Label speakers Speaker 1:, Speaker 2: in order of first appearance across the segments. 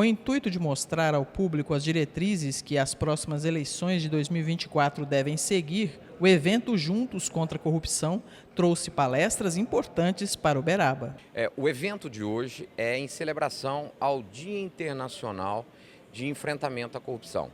Speaker 1: Com o intuito de mostrar ao público as diretrizes que as próximas eleições de 2024 devem seguir, o evento Juntos contra a Corrupção trouxe palestras importantes para Uberaba.
Speaker 2: O evento de hoje é em celebração ao Dia Internacional de Enfrentamento à Corrupção.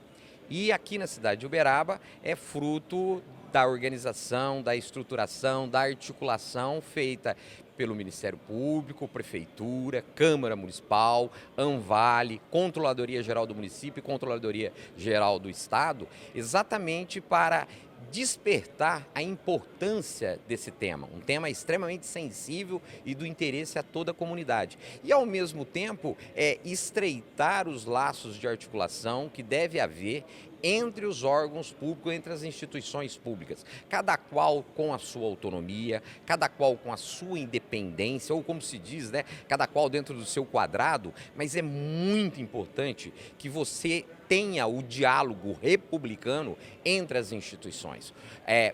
Speaker 2: E aqui na cidade de Uberaba é fruto da organização, da estruturação, da articulação feita pelo Ministério Público, Prefeitura, Câmara Municipal, Anvale, Controladoria Geral do Município e Controladoria Geral do Estado, exatamente para despertar a importância desse tema, um tema extremamente sensível e do interesse a toda a comunidade. E, ao mesmo tempo, estreitar os laços de articulação que deve haver entre os órgãos públicos, entre as instituições públicas, cada qual com a sua autonomia, cada qual com a sua independência, ou como se diz, cada qual dentro do seu quadrado, mas é muito importante que você tenha o diálogo republicano entre as instituições.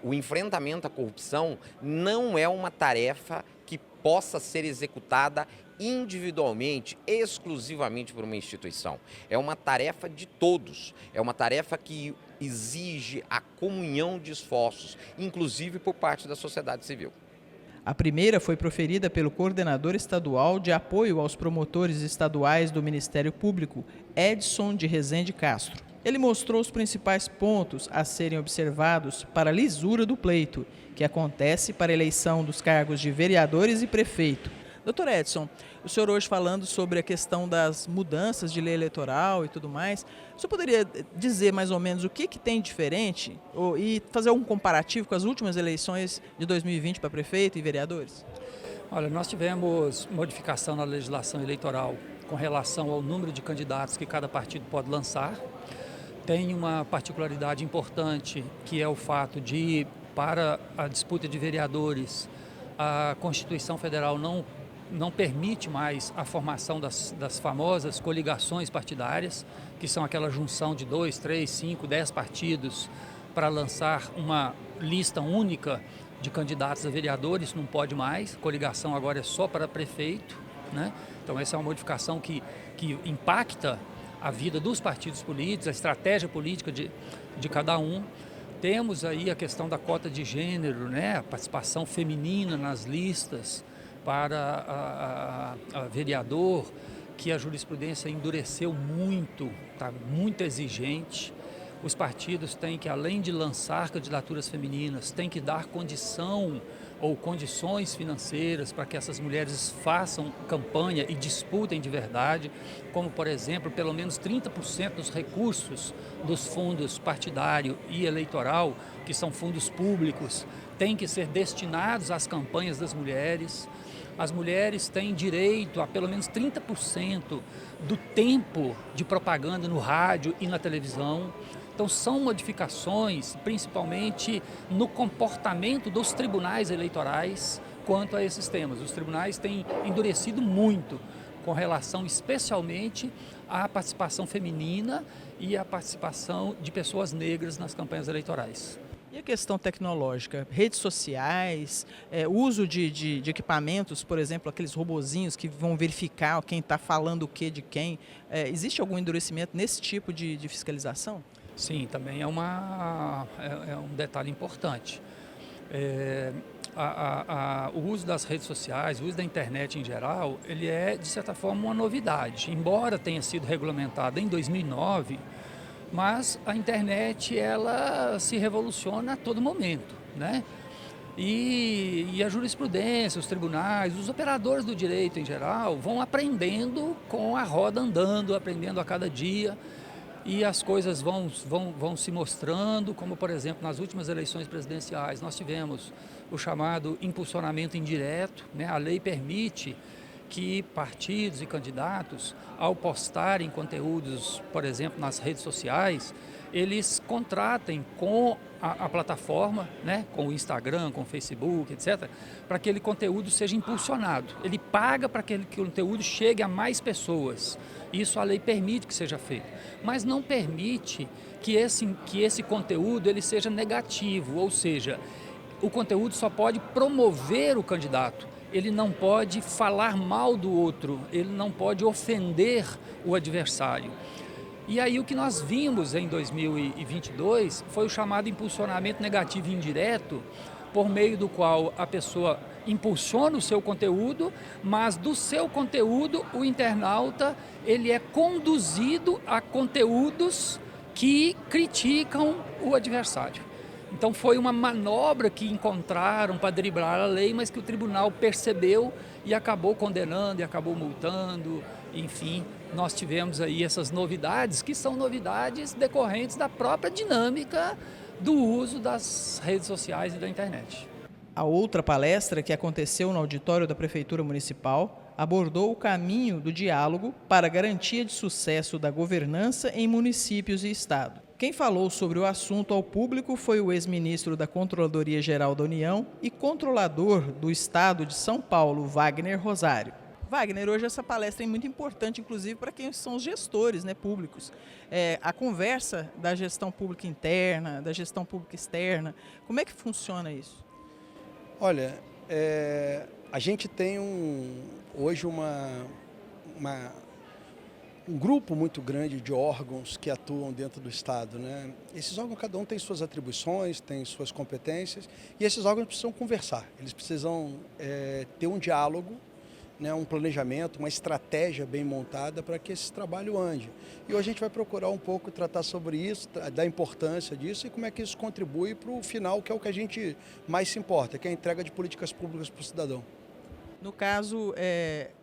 Speaker 2: O enfrentamento à corrupção não é uma tarefa que possa ser executada individualmente, exclusivamente por uma instituição. É uma tarefa de todos, é uma tarefa que exige a comunhão de esforços, inclusive por parte da sociedade civil.
Speaker 1: A primeira foi proferida pelo coordenador estadual de apoio aos promotores estaduais do Ministério Público, Edson de Rezende Castro. Ele mostrou os principais pontos a serem observados para a lisura do pleito, que acontece para a eleição dos cargos de vereadores e prefeito. Doutor Edson, o senhor hoje falando sobre a questão das mudanças de lei eleitoral e tudo mais, o senhor poderia dizer mais ou menos o que tem diferente e fazer um comparativo com as últimas eleições de 2020 para prefeito e vereadores?
Speaker 3: Olha, nós tivemos modificação na legislação eleitoral com relação ao número de candidatos que cada partido pode lançar. Tem uma particularidade importante, que é o fato de, para a disputa de vereadores, a Constituição Federal não permite mais a formação das famosas coligações partidárias, que são aquela junção de 2, 3, 5, 10 partidos para lançar uma lista única de candidatos a vereadores, não pode mais, coligação agora é só para prefeito, né? Então essa é uma modificação que impacta a vida dos partidos políticos, a estratégia política de cada um. Temos aí a questão da cota de gênero, né? A participação feminina nas listas para a vereador, que a jurisprudência endureceu muito, está muito exigente. Os partidos têm que, além de lançar candidaturas femininas, têm que dar condição ou condições financeiras para que essas mulheres façam campanha e disputem de verdade, como, por exemplo, pelo menos 30% dos recursos dos fundos partidário e eleitoral, que são fundos públicos, têm que ser destinados às campanhas das mulheres. As mulheres têm direito a pelo menos 30% do tempo de propaganda no rádio e na televisão. Então são modificações, principalmente no comportamento dos tribunais eleitorais quanto a esses temas. Os tribunais têm endurecido muito com relação especialmente à participação feminina e à participação de pessoas negras nas campanhas eleitorais.
Speaker 1: E a questão tecnológica, redes sociais, uso de equipamentos, por exemplo, aqueles robozinhos que vão verificar quem está falando o que de quem. Existe algum endurecimento nesse tipo de fiscalização?
Speaker 3: Sim, também é um detalhe importante. O uso das redes sociais, o uso da internet em geral, ele é, de certa forma, uma novidade. Embora tenha sido regulamentado em 2009, mas a internet, ela se revoluciona a todo momento, né? E a jurisprudência, os tribunais, os operadores do direito em geral vão aprendendo com a roda andando, aprendendo a cada dia. E as coisas vão se mostrando, como, por exemplo, nas últimas eleições presidenciais, nós tivemos o chamado impulsionamento indireto, né? A lei permite que partidos e candidatos, ao postarem conteúdos, por exemplo, nas redes sociais, eles contratem com a plataforma, né, com o Instagram, com o Facebook, etc., para que aquele conteúdo seja impulsionado. Ele paga para que aquele conteúdo chegue a mais pessoas. Isso a lei permite que seja feito, mas não permite que esse conteúdo ele seja negativo, ou seja, o conteúdo só pode promover o candidato. ele não pode falar mal do outro, ele não pode ofender o adversário. E aí o que nós vimos em 2022 foi o chamado impulsionamento negativo indireto, por meio do qual a pessoa impulsiona o seu conteúdo, mas do seu conteúdo o internauta ele é conduzido a conteúdos que criticam o adversário. Então foi uma manobra que encontraram para driblar a lei, mas que o tribunal percebeu e acabou condenando e acabou multando. Enfim, nós tivemos aí essas novidades, que são novidades decorrentes da própria dinâmica do uso das redes sociais e da internet.
Speaker 1: A outra palestra, que aconteceu no auditório da Prefeitura Municipal, abordou o caminho do diálogo para a garantia de sucesso da governança em municípios e Estado. Quem falou sobre o assunto ao público foi o ex-ministro da Controladoria Geral da União e controlador do Estado de São Paulo, Wagner Rosário. Wagner, hoje essa palestra é muito importante, inclusive para quem são os gestores, né, públicos. A conversa da gestão pública interna, da gestão pública externa, como é que funciona isso?
Speaker 4: Olha, a gente tem hoje um grupo muito grande de órgãos que atuam dentro do Estado, né? Esses órgãos, cada um tem suas atribuições, tem suas competências, e esses órgãos precisam conversar, eles precisam ter um diálogo, né, um planejamento, uma estratégia bem montada para que esse trabalho ande. E hoje a gente vai procurar um pouco tratar sobre isso, da importância disso e como é que isso contribui para o final, que é o que a gente mais se importa, que é a entrega de políticas públicas para o cidadão.
Speaker 1: No caso,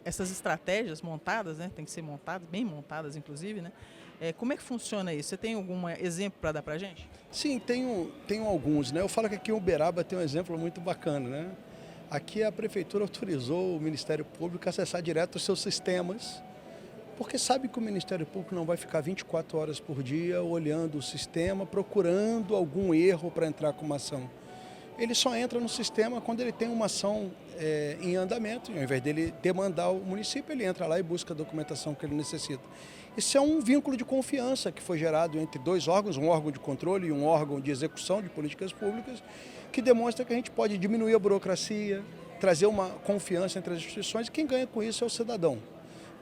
Speaker 1: essas estratégias montadas, né, tem que ser montadas, bem montadas inclusive, né? Como é que funciona isso? Você tem algum exemplo para dar para a gente?
Speaker 4: Sim, tenho alguns, né? Eu falo que aqui em Uberaba tem um exemplo muito bacana, né? Aqui a Prefeitura autorizou o Ministério Público a acessar direto os seus sistemas, porque sabe que o Ministério Público não vai ficar 24 horas por dia olhando o sistema, procurando algum erro para entrar com uma ação. Ele só entra no sistema quando ele tem uma ação em andamento, ao invés dele demandar o município, ele entra lá e busca a documentação que ele necessita. Isso é um vínculo de confiança que foi gerado entre dois órgãos, um órgão de controle e um órgão de execução de políticas públicas, que demonstra que a gente pode diminuir a burocracia, trazer uma confiança entre as instituições, e quem ganha com isso é o cidadão.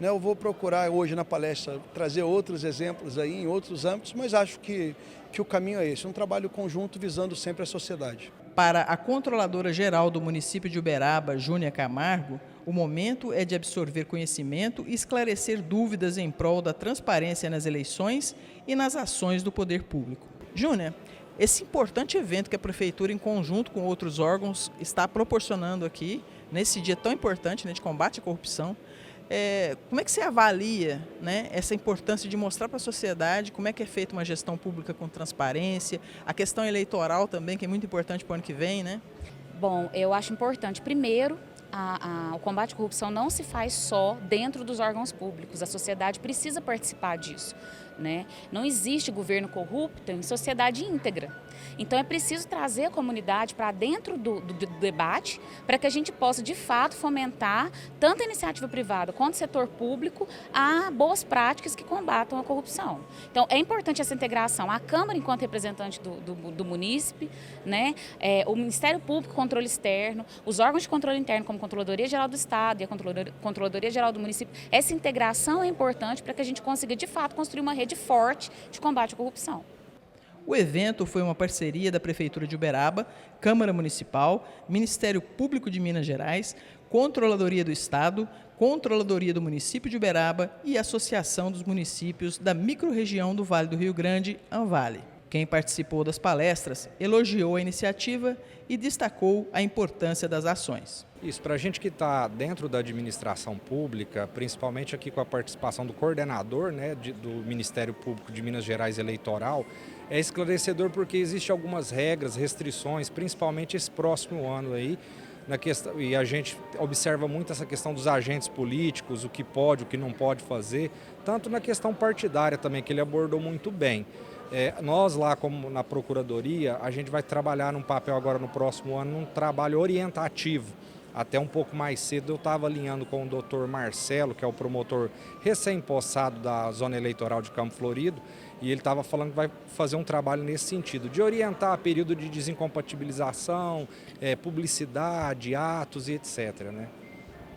Speaker 4: Eu vou procurar hoje na palestra trazer outros exemplos aí em outros âmbitos, mas acho que o caminho é esse, um trabalho conjunto visando sempre a sociedade.
Speaker 1: Para a Controladora Geral do município de Uberaba, Júnia Camargo, o momento é de absorver conhecimento e esclarecer dúvidas em prol da transparência nas eleições e nas ações do poder público. Júnia, esse importante evento que a Prefeitura, em conjunto com outros órgãos, está proporcionando aqui, nesse dia tão importante, né, de combate à corrupção, como é que você avalia, né, essa importância de mostrar para a sociedade como é que é feita uma gestão pública com transparência, a questão eleitoral também, que é muito importante para o ano que vem, né?
Speaker 5: Bom, eu acho importante, primeiro, o combate à corrupção não se faz só dentro dos órgãos públicos, a sociedade precisa participar disso, né? Não existe governo corrupto em sociedade íntegra. Então é preciso trazer a comunidade para dentro do debate para que a gente possa de fato fomentar tanto a iniciativa privada quanto o setor público a boas práticas que combatam a corrupção. Então é importante essa integração, a Câmara enquanto representante do munícipe, né? O Ministério Público, controle externo, os órgãos de controle interno como a Controladoria Geral do Estado e a Controladoria Geral do município. Essa integração é importante para que a gente consiga de fato construir uma rede forte de combate à corrupção.
Speaker 1: O evento foi uma parceria da Prefeitura de Uberaba, Câmara Municipal, Ministério Público de Minas Gerais, Controladoria do Estado, Controladoria do Município de Uberaba e Associação dos Municípios da Microrregião do Vale do Rio Grande, ANVALE. Quem participou das palestras elogiou a iniciativa e destacou a importância das ações.
Speaker 6: Isso, para a gente que está dentro da administração pública, principalmente aqui com a participação do coordenador, né, do Ministério Público de Minas Gerais Eleitoral, é esclarecedor porque existem algumas regras, restrições, principalmente esse próximo ano aí, na questão, e a gente observa muito essa questão dos agentes políticos, o que pode, o que não pode fazer, tanto na questão partidária também, que ele abordou muito bem. Nós lá, como na Procuradoria, a gente vai trabalhar num papel agora no próximo ano, num trabalho orientativo. Até um pouco mais cedo eu estava alinhando com o Dr. Marcelo, que é o promotor recém-possado da Zona Eleitoral de Campo Florido, e ele estava falando que vai fazer um trabalho nesse sentido, de orientar período de desincompatibilização, publicidade, atos e etc., né?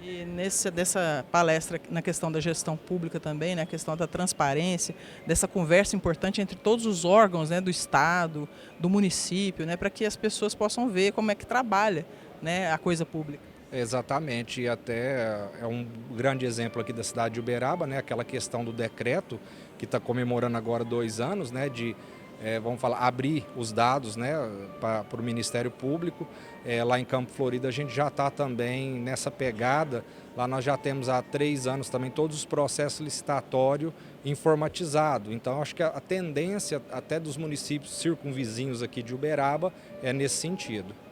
Speaker 1: E dessa palestra na questão da gestão pública também, né, a questão da transparência, dessa conversa importante entre todos os órgãos, né, do Estado, do município, né, para que as pessoas possam ver como é que trabalha, né, a coisa pública.
Speaker 6: Exatamente, e até é um grande exemplo aqui da cidade de Uberaba, né, aquela questão do decreto que está comemorando agora 2 anos, né, de vamos falar, abrir os dados, né, para o Ministério Público. Lá em Campo Florido a gente já está também nessa pegada. Lá nós já temos há 3 anos também todos os processos licitatórios informatizados. Então acho que a tendência até dos municípios circunvizinhos aqui de Uberaba é nesse sentido.